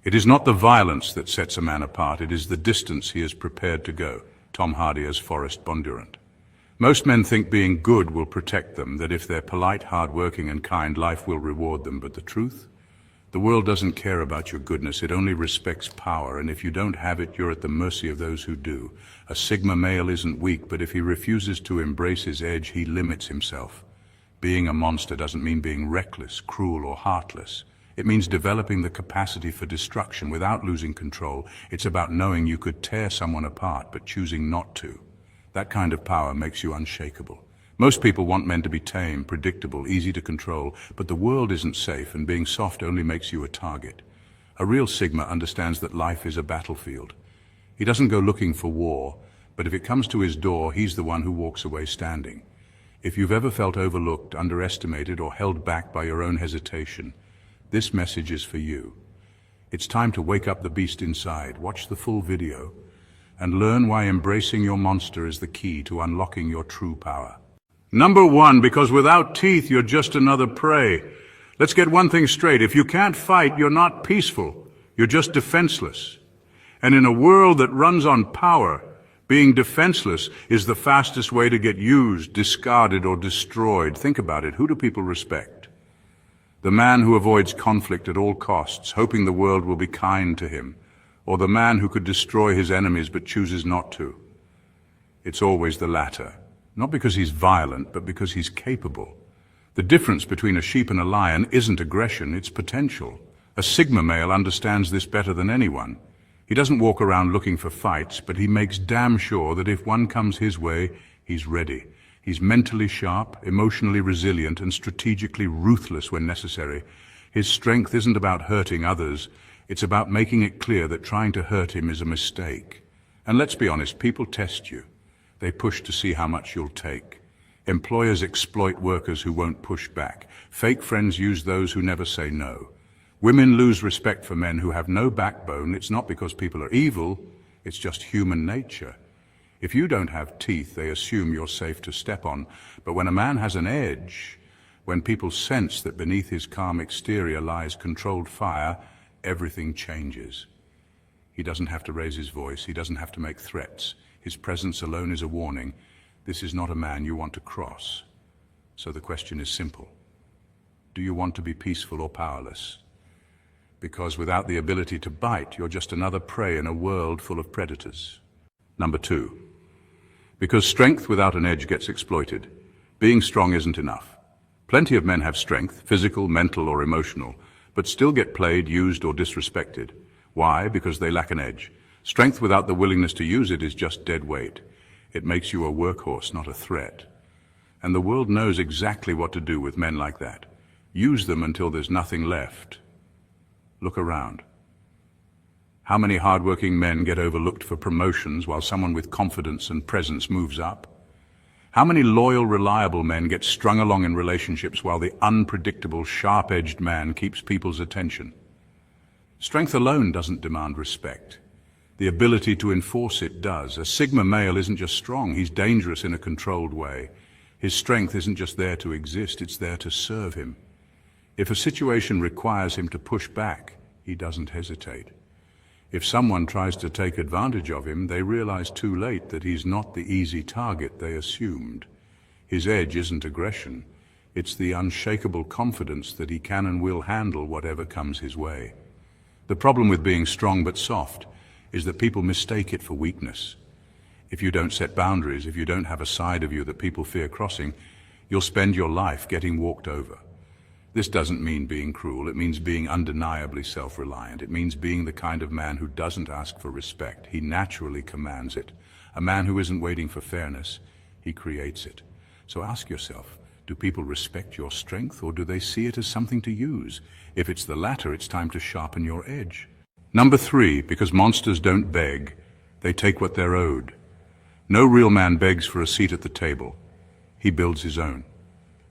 It is not the violence that sets a man apart, it is the distance he is prepared to go. Tom Hardy as Forrest Bondurant. Most men think being good will protect them, that if they're polite, hard-working and kind, life will reward them. But the truth? The world doesn't care about your goodness, it only respects power, and if you don't have it, you're at the mercy of those who do. A Sigma male isn't weak, but if he refuses to embrace his edge, he limits himself. Being a monster doesn't mean being reckless, cruel or heartless. It means developing the capacity for destruction without losing control. It's about knowing you could tear someone apart, but choosing not to. That kind of power makes you unshakable. Most people want men to be tame, predictable, easy to control, but the world isn't safe, and being soft only makes you a target. A real Sigma understands that life is a battlefield. He doesn't go looking for war, but if it comes to his door, he's the one who walks away standing. If you've ever felt overlooked, underestimated, or held back by your own hesitation, this message is for you. It's time to wake up the beast inside, watch the full video, and learn why embracing your monster is the key to unlocking your true power. Number 1, because without teeth, you're just another prey. Let's get one thing straight. If you can't fight, you're not peaceful. You're just defenseless. And in a world that runs on power, being defenseless is the fastest way to get used, discarded, or destroyed. Think about it. Who do people respect? The man who avoids conflict at all costs, hoping the world will be kind to him, or the man who could destroy his enemies but chooses not to. It's always the latter. Not because he's violent, but because he's capable. The difference between a sheep and a lion isn't aggression, it's potential. A Sigma male understands this better than anyone. He doesn't walk around looking for fights, but he makes damn sure that if one comes his way, he's ready. He's mentally sharp, emotionally resilient, and strategically ruthless when necessary. His strength isn't about hurting others, it's about making it clear that trying to hurt him is a mistake. And let's be honest, people test you. They push to see how much you'll take. Employers exploit workers who won't push back. Fake friends use those who never say no. Women lose respect for men who have no backbone. It's not because people are evil, it's just human nature. If you don't have teeth, they assume you're safe to step on. But when a man has an edge, when people sense that beneath his calm exterior lies controlled fire, everything changes. He doesn't have to raise his voice, he doesn't have to make threats. His presence alone is a warning. This is not a man you want to cross. So the question is simple. Do you want to be peaceful or powerless? Because without the ability to bite, you're just another prey in a world full of predators. Number 2. Because strength without an edge gets exploited. Being strong isn't enough. Plenty of men have strength, physical, mental, or emotional, but still get played, used, or disrespected. Why? Because they lack an edge. Strength without the willingness to use it is just dead weight. It makes you a workhorse, not a threat. And the world knows exactly what to do with men like that. Use them until there's nothing left. Look around. How many hardworking men get overlooked for promotions while someone with confidence and presence moves up? How many loyal, reliable men get strung along in relationships while the unpredictable, sharp-edged man keeps people's attention? Strength alone doesn't demand respect. The ability to enforce it does. A Sigma male isn't just strong, he's dangerous in a controlled way. His strength isn't just there to exist, it's there to serve him. If a situation requires him to push back, he doesn't hesitate. If someone tries to take advantage of him, they realize too late that he's not the easy target they assumed. His edge isn't aggression, it's the unshakable confidence that he can and will handle whatever comes his way. The problem with being strong but soft is that people mistake it for weakness. If you don't set boundaries, if you don't have a side of you that people fear crossing, you'll spend your life getting walked over. This doesn't mean being cruel, it means being undeniably self-reliant. It means being the kind of man who doesn't ask for respect, he naturally commands it. A man who isn't waiting for fairness, he creates it. So ask yourself, do people respect your strength or do they see it as something to use? If it's the latter, it's time to sharpen your edge. Number 3, because monsters don't beg, they take what they're owed. No real man begs for a seat at the table. He builds his own.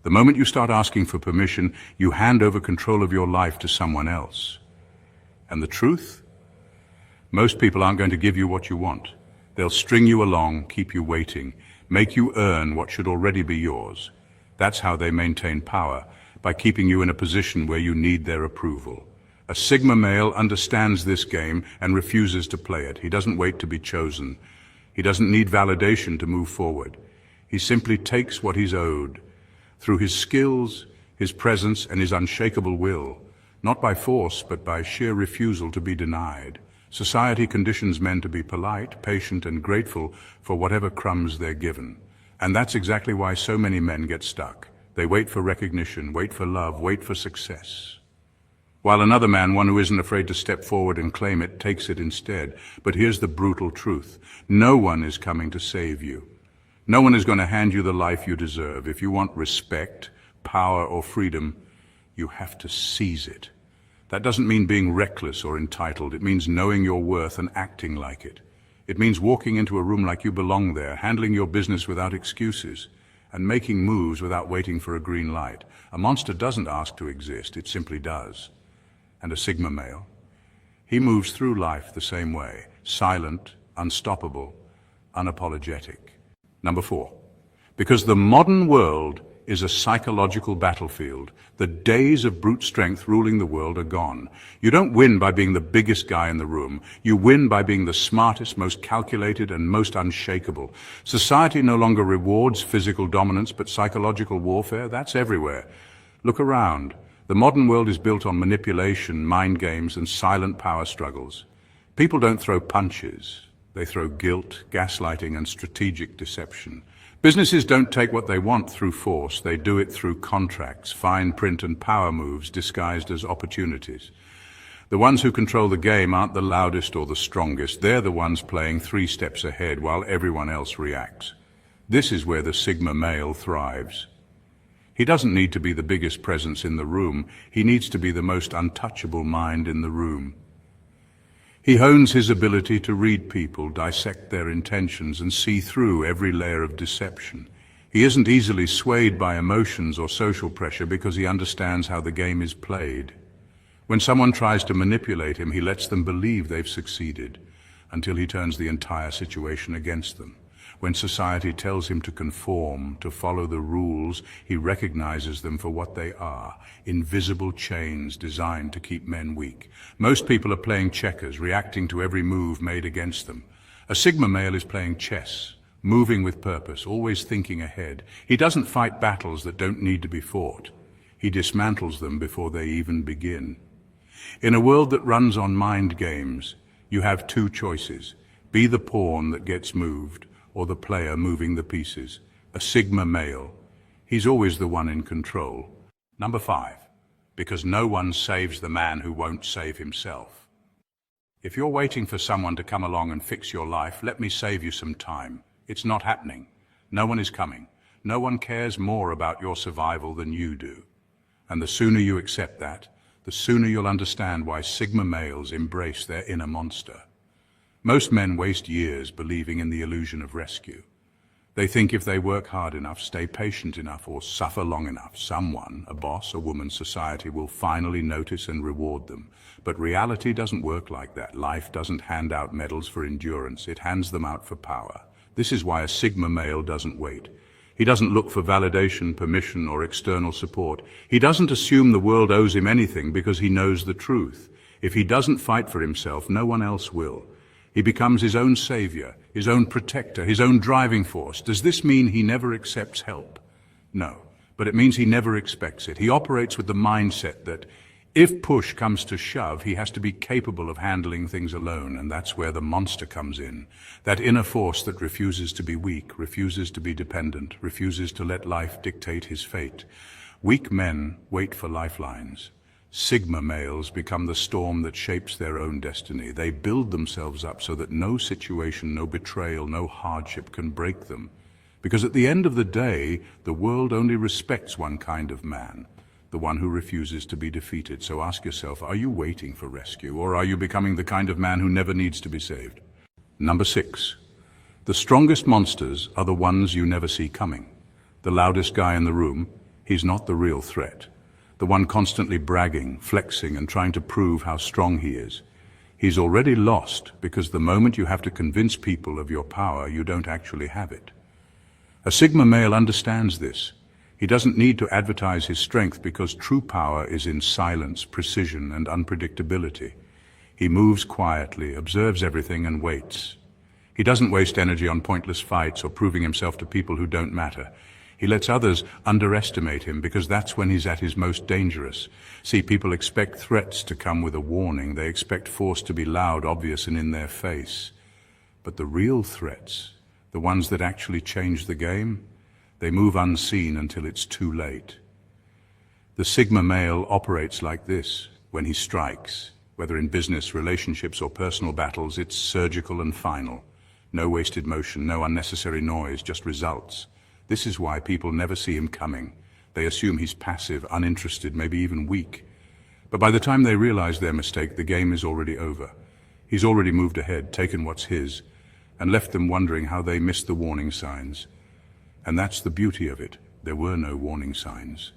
The moment you start asking for permission, you hand over control of your life to someone else. And the truth? Most people aren't going to give you what you want. They'll string you along, keep you waiting, make you earn what should already be yours. That's how they maintain power, by keeping you in a position where you need their approval. A Sigma male understands this game and refuses to play it. He doesn't wait to be chosen. He doesn't need validation to move forward. He simply takes what he's owed through his skills, his presence, and his unshakable will, not by force, but by sheer refusal to be denied. Society conditions men to be polite, patient, and grateful for whatever crumbs they're given. And that's exactly why so many men get stuck. They wait for recognition, wait for love, wait for success. While another man, one who isn't afraid to step forward and claim it, takes it instead. But here's the brutal truth. No one is coming to save you. No one is going to hand you the life you deserve. If you want respect, power, or freedom, you have to seize it. That doesn't mean being reckless or entitled. It means knowing your worth and acting like it. It means walking into a room like you belong there, handling your business without excuses, and making moves without waiting for a green light. A monster doesn't ask to exist, it simply does. And a Sigma male, he moves through life the same way, silent, unstoppable, unapologetic. Number 4, because the modern world is a psychological battlefield. The days of brute strength ruling the world are gone. You don't win by being the biggest guy in the room. You win by being the smartest, most calculated, and most unshakable. Society no longer rewards physical dominance, but psychological warfare. That's everywhere. Look around. The modern world is built on manipulation, mind games, and silent power struggles. People don't throw punches. They throw guilt, gaslighting, and strategic deception. Businesses don't take what they want through force. They do it through contracts, fine print, and power moves disguised as opportunities. The ones who control the game aren't the loudest or the strongest. They're the ones playing 3 steps ahead while everyone else reacts. This is where the Sigma male thrives. He doesn't need to be the biggest presence in the room. He needs to be the most untouchable mind in the room. He hones his ability to read people, dissect their intentions, and see through every layer of deception. He isn't easily swayed by emotions or social pressure because he understands how the game is played. When someone tries to manipulate him, he lets them believe they've succeeded until he turns the entire situation against them. When society tells him to conform, to follow the rules, he recognizes them for what they are, invisible chains designed to keep men weak. Most people are playing checkers, reacting to every move made against them. A Sigma male is playing chess, moving with purpose, always thinking ahead. He doesn't fight battles that don't need to be fought. He dismantles them before they even begin. In a world that runs on mind games, you have 2 choices. Be the pawn that gets moved, or the player moving the pieces. A Sigma male, he's always the one in control. Number 5, because no one saves the man who won't save himself. If you're waiting for someone to come along and fix your life, let me save you some time. It's not happening. No one is coming. No one cares more about your survival than you do. And the sooner you accept that, the sooner you'll understand why Sigma males embrace their inner monster. Most men waste years believing in the illusion of rescue. They think if they work hard enough, stay patient enough, or suffer long enough, someone, a boss, a woman, society, will finally notice and reward them. But reality doesn't work like that. Life doesn't hand out medals for endurance. It hands them out for power. This is why a Sigma male doesn't wait. He doesn't look for validation, permission, or external support. He doesn't assume the world owes him anything because he knows the truth. If he doesn't fight for himself, no one else will. He becomes his own savior, his own protector, his own driving force. Does this mean he never accepts help? No, but it means he never expects it. He operates with the mindset that if push comes to shove, he has to be capable of handling things alone, and that's where the monster comes in. That inner force that refuses to be weak, refuses to be dependent, refuses to let life dictate his fate. Weak men wait for lifelines. Sigma males become the storm that shapes their own destiny. They build themselves up so that no situation, no betrayal, no hardship can break them. Because at the end of the day, the world only respects one kind of man, the one who refuses to be defeated. So ask yourself, are you waiting for rescue, or are you becoming the kind of man who never needs to be saved? Number 6. The strongest monsters are the ones you never see coming. The loudest guy in the room, he's not the real threat. The one constantly bragging, flexing, and trying to prove how strong he is. He's already lost because the moment you have to convince people of your power, you don't actually have it. A Sigma male understands this. He doesn't need to advertise his strength because true power is in silence, precision, and unpredictability. He moves quietly, observes everything, and waits. He doesn't waste energy on pointless fights or proving himself to people who don't matter. He lets others underestimate him because that's when he's at his most dangerous. See, people expect threats to come with a warning. They expect force to be loud, obvious, and in their face. But the real threats, the ones that actually change the game, they move unseen until it's too late. The Sigma male operates like this. When he strikes, whether in business, relationships, or personal battles, it's surgical and final. No wasted motion, no unnecessary noise, just results. This is why people never see him coming. They assume he's passive, uninterested, maybe even weak. But by the time they realize their mistake, the game is already over. He's already moved ahead, taken what's his, and left them wondering how they missed the warning signs. And that's the beauty of it. There were no warning signs.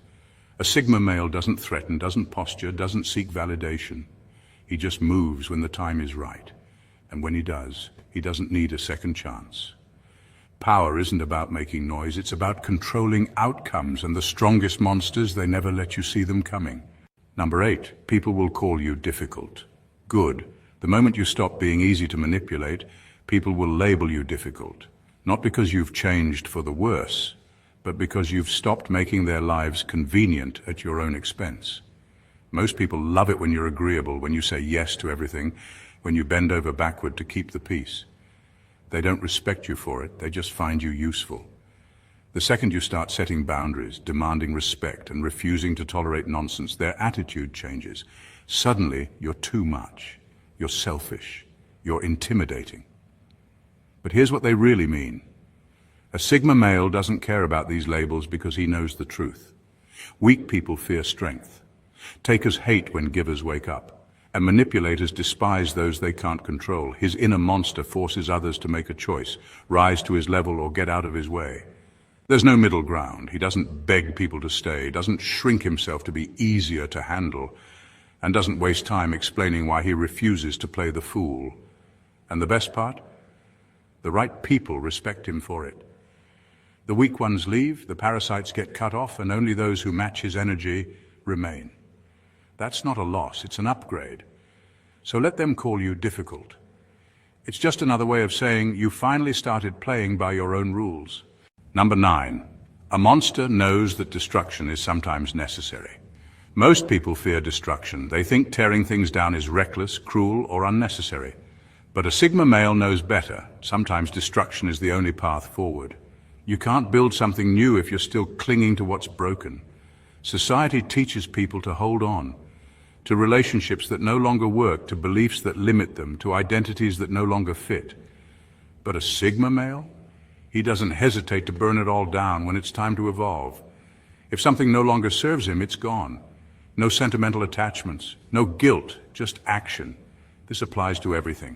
A Sigma male doesn't threaten, doesn't posture, doesn't seek validation. He just moves when the time is right. And when he does, he doesn't need a second chance. Power isn't about making noise, it's about controlling outcomes, and the strongest monsters, they never let you see them coming. Number 8, people will call you difficult. Good. The moment you stop being easy to manipulate, people will label you difficult. Not because you've changed for the worse, but because you've stopped making their lives convenient at your own expense. Most people love it when you're agreeable, when you say yes to everything, when you bend over backward to keep the peace. They don't respect you for it, they just find you useful. The second you start setting boundaries, demanding respect, and refusing to tolerate nonsense, their attitude changes. Suddenly, you're too much. You're selfish. You're intimidating. But here's what they really mean. A Sigma male doesn't care about these labels because he knows the truth. Weak people fear strength. Takers hate when givers wake up. And manipulators despise those they can't control. His inner monster forces others to make a choice, rise to his level or get out of his way. There's no middle ground. He doesn't beg people to stay, doesn't shrink himself to be easier to handle, and doesn't waste time explaining why he refuses to play the fool. And the best part? The right people respect him for it. The weak ones leave, the parasites get cut off, and only those who match his energy remain. That's not a loss, it's an upgrade. So let them call you difficult. It's just another way of saying you finally started playing by your own rules. Number 9, a monster knows that destruction is sometimes necessary. Most people fear destruction. They think tearing things down is reckless, cruel, or unnecessary. But a Sigma male knows better. Sometimes destruction is the only path forward. You can't build something new if you're still clinging to what's broken. Society teaches people to hold on, to relationships that no longer work, to beliefs that limit them, to identities that no longer fit. But a Sigma male? He doesn't hesitate to burn it all down when it's time to evolve. If something no longer serves him, it's gone. No sentimental attachments, no guilt, just action. This applies to everything.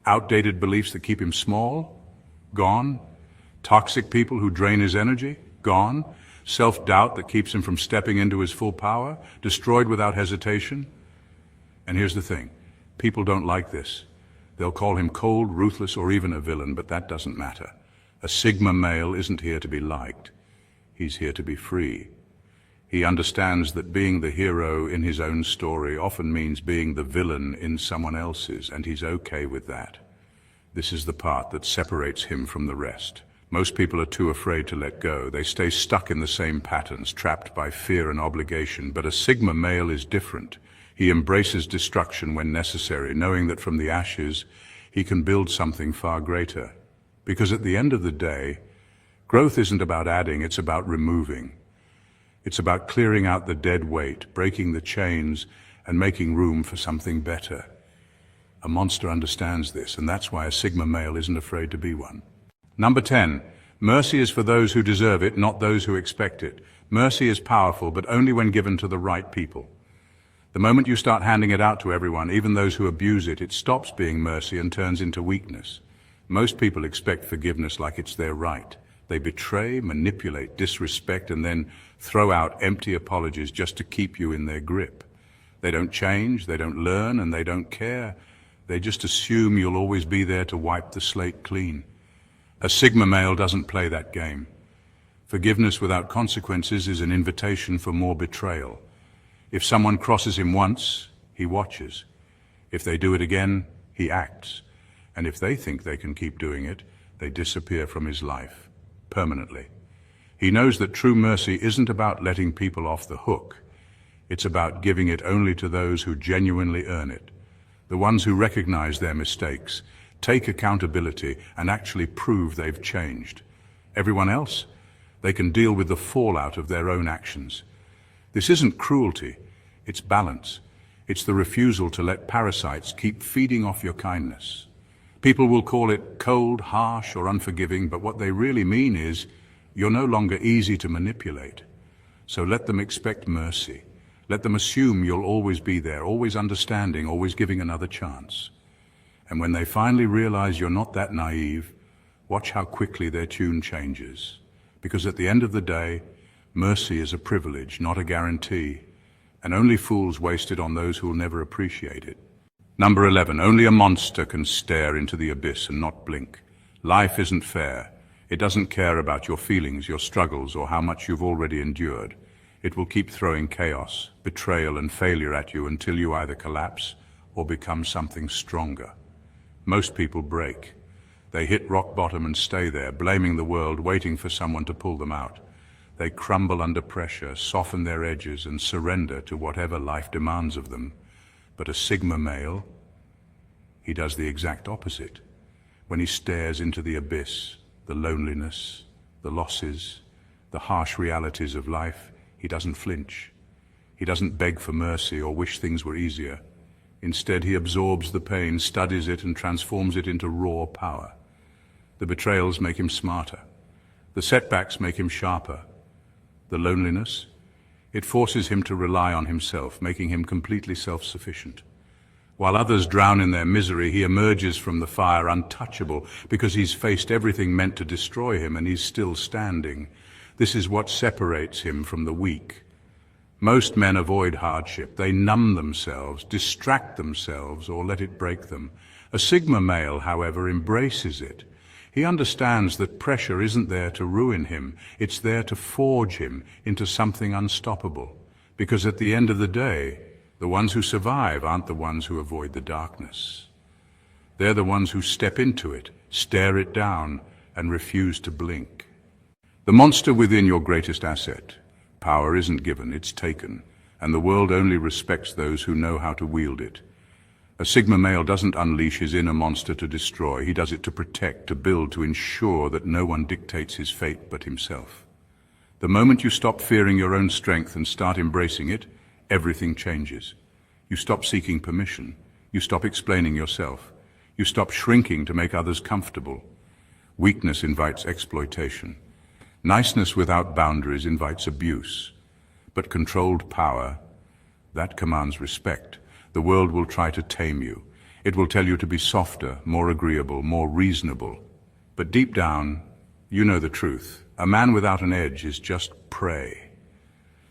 Outdated beliefs that keep him small? Gone. Toxic people who drain his energy? Gone. Self-doubt that keeps him from stepping into his full power? Destroyed without hesitation? And here's the thing. People don't like this. They'll call him cold, ruthless, or even a villain, but that doesn't matter. A Sigma male isn't here to be liked. He's here to be free. He understands that being the hero in his own story often means being the villain in someone else's, and he's okay with that. This is the part that separates him from the rest. Most people are too afraid to let go. They stay stuck in the same patterns, trapped by fear and obligation. But a Sigma male is different. He embraces destruction when necessary, knowing that from the ashes, he can build something far greater. Because at the end of the day, growth isn't about adding, it's about removing. It's about clearing out the dead weight, breaking the chains, and making room for something better. A monster understands this, and that's why a Sigma male isn't afraid to be one. Number 10, mercy is for those who deserve it, not those who expect it. Mercy is powerful, but only when given to the right people. The moment you start handing it out to everyone, even those who abuse it, it stops being mercy and turns into weakness. Most people expect forgiveness like it's their right. They betray, manipulate, disrespect, and then throw out empty apologies just to keep you in their grip. They don't change, they don't learn, and they don't care. They just assume you'll always be there to wipe the slate clean. A Sigma male doesn't play that game. Forgiveness without consequences is an invitation for more betrayal. If someone crosses him once, he watches. If they do it again, he acts. And if they think they can keep doing it, they disappear from his life, permanently. He knows that true mercy isn't about letting people off the hook. It's about giving it only to those who genuinely earn it, the ones who recognize their mistakes, take accountability, and actually prove they've changed. Everyone else, they can deal with the fallout of their own actions. This isn't cruelty, it's balance. It's the refusal to let parasites keep feeding off your kindness. People will call it cold, harsh, or unforgiving, but what they really mean is, you're no longer easy to manipulate. So let them expect mercy. Let them assume you'll always be there, always understanding, always giving another chance. And when they finally realize you're not that naive, watch how quickly their tune changes. Because at the end of the day, mercy is a privilege, not a guarantee, and only fools waste it on those who will never appreciate it. Number 11, only a monster can stare into the abyss and not blink. Life isn't fair. It doesn't care about your feelings, your struggles, or how much you've already endured. It will keep throwing chaos, betrayal, and failure at you until you either collapse or become something stronger. Most people break. They hit rock bottom and stay there, blaming the world, waiting for someone to pull them out. They crumble under pressure, soften their edges, and surrender to whatever life demands of them. But a Sigma male, he does the exact opposite. When he stares into the abyss, the loneliness, the losses, the harsh realities of life, he doesn't flinch. He doesn't beg for mercy or wish things were easier. Instead, he absorbs the pain, studies it, and transforms it into raw power. The betrayals make him smarter. The setbacks make him sharper. The loneliness, it forces him to rely on himself, making him completely self-sufficient. While others drown in their misery, he emerges from the fire untouchable because he's faced everything meant to destroy him and he's still standing. This is what separates him from the weak. Most men avoid hardship. They numb themselves, distract themselves, or let it break them. A Sigma male, however, embraces it. He understands that pressure isn't there to ruin him. It's there to forge him into something unstoppable. Because at the end of the day, the ones who survive aren't the ones who avoid the darkness. They're the ones who step into it, stare it down, and refuse to blink. The monster within your greatest asset. Power isn't given, it's taken, and the world only respects those who know how to wield it. A Sigma male doesn't unleash his inner monster to destroy. He does it to protect, to build, to ensure that no one dictates his fate but himself. The moment you stop fearing your own strength and start embracing it, everything changes. You stop seeking permission. You stop explaining yourself. You stop shrinking to make others comfortable. Weakness invites exploitation. Niceness without boundaries invites abuse. But controlled power, that commands respect. The world will try to tame you. It will tell you to be softer, more agreeable, more reasonable. But deep down, you know the truth. A man without an edge is just prey.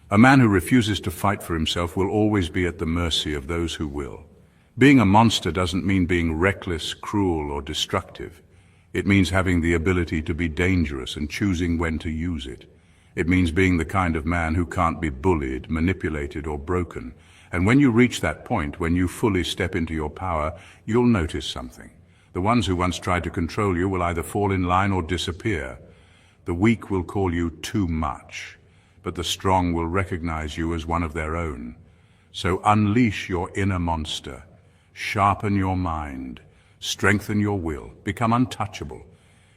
A man who refuses to fight for himself will always be at the mercy of those who will. Being a monster doesn't mean being reckless, cruel, or destructive. It means having the ability to be dangerous and choosing when to use it. It means being the kind of man who can't be bullied, manipulated, or broken. And when you reach that point, when you fully step into your power, you'll notice something. The ones who once tried to control you will either fall in line or disappear. The weak will call you too much, but the strong will recognize you as one of their own. So unleash your inner monster, sharpen your mind, strengthen your will, become untouchable.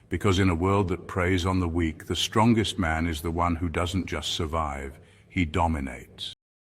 Because in a world that preys on the weak, the strongest man is the one who doesn't just survive, he dominates.